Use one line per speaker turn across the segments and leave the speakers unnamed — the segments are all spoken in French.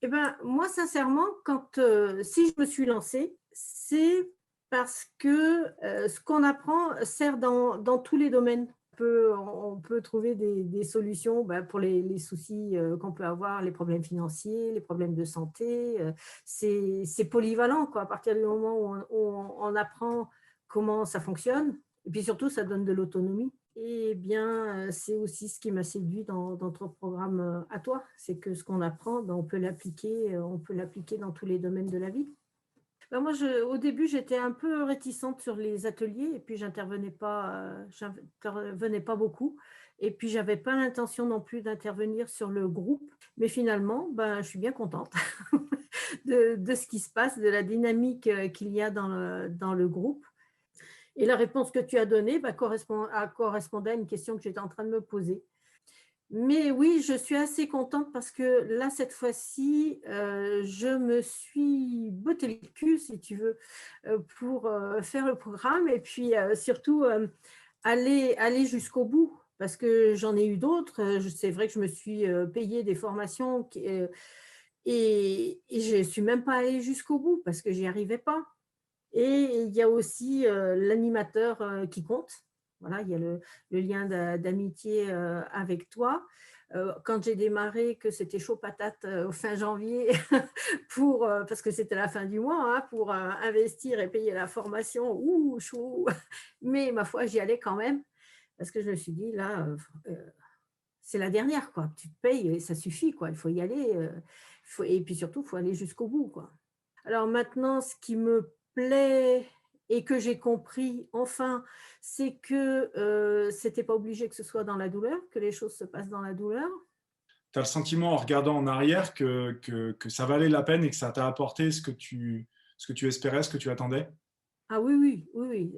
Eh ben, moi, sincèrement, si je me suis lancée, c'est parce que ce qu'on apprend sert dans tous les domaines. On peut trouver des solutions pour les soucis qu'on peut avoir, les problèmes financiers, les problèmes de santé. C'est polyvalent, quoi, à partir du moment où on apprend comment ça fonctionne. Et puis surtout, ça donne de l'autonomie. Eh bien, c'est aussi ce qui m'a séduit dans ton programme à toi, c'est que ce qu'on apprend, on peut l'appliquer dans tous les domaines de la vie. Moi, au début, j'étais un peu réticente sur les ateliers et puis j'intervenais pas beaucoup. Et puis, j'avais pas l'intention non plus d'intervenir sur le groupe. Mais finalement, je suis bien contente de ce qui se passe, de la dynamique qu'il y a dans le groupe. Et la réponse que tu as donnée correspondait à une question que j'étais en train de me poser. Mais oui, je suis assez contente parce que là, cette fois-ci, je me suis botté le cul, si tu veux, pour faire le programme et puis surtout aller jusqu'au bout. Parce que j'en ai eu d'autres. C'est vrai que je me suis payé des formations et je ne suis même pas allée jusqu'au bout parce que j'y arrivais pas. Et il y a aussi l'animateur qui compte. Voilà, il y a le lien d'amitié avec toi. Quand j'ai démarré, que c'était chaud patate au fin janvier, parce que c'était la fin du mois, hein, pour investir et payer la formation, ouh, chaud. Mais ma foi, j'y allais quand même, parce que je me suis dit, là, c'est la dernière, quoi. Tu te payes et ça suffit, quoi. Il faut y aller. Et puis surtout, il faut aller jusqu'au bout, quoi. Alors maintenant, ce qui me plaît et que j'ai compris enfin, c'est que c'était pas obligé que ce soit dans la douleur, que les choses se passent dans la douleur.
Tu as le sentiment en regardant en arrière que ça valait la peine et que ça t'a apporté ce que tu espérais, ce que tu attendais?
Ah oui, oui, oui, oui,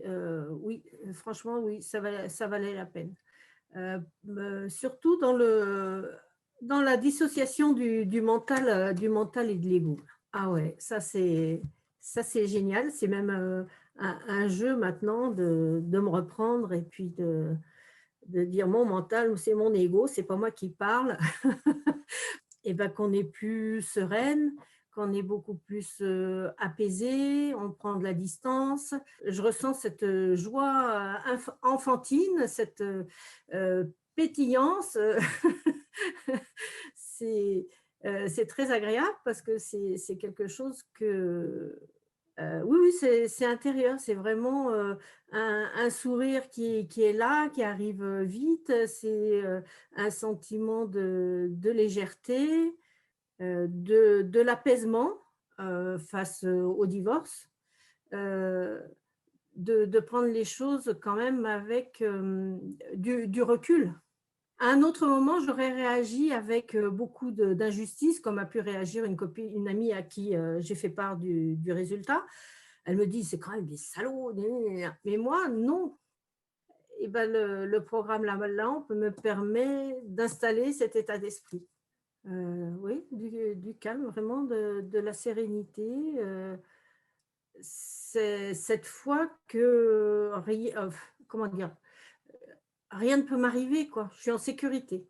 oui, franchement, oui, ça valait la peine. Surtout dans la dissociation du mental et de l'ego. Ah ouais, ça c'est génial. C'est même un jeu maintenant de me reprendre et puis de dire mon mental ou c'est mon ego, c'est pas moi qui parle. Et ben qu'on est plus sereine, qu'on est beaucoup plus apaisé, on prend de la distance. Je ressens cette joie enfantine, cette pétillance. c'est c'est très agréable parce que c'est quelque chose que oui, oui, c'est intérieur, c'est vraiment un sourire qui est là, qui arrive vite, c'est un sentiment de légèreté, de l'apaisement face au divorce, euh, de prendre les choses quand même avec du recul. À un autre moment, j'aurais réagi avec beaucoup d'injustice, comme a pu réagir une amie à qui j'ai fait part du résultat. Elle me dit, c'est quand même des salauds. Gna, gna, gna. Mais moi, non. Et ben, le programme La Lampe me permet d'installer cet état d'esprit. Oui, du calme, vraiment de la sérénité. C'est cette fois que comment dire, rien ne peut m'arriver, quoi. Je suis en sécurité.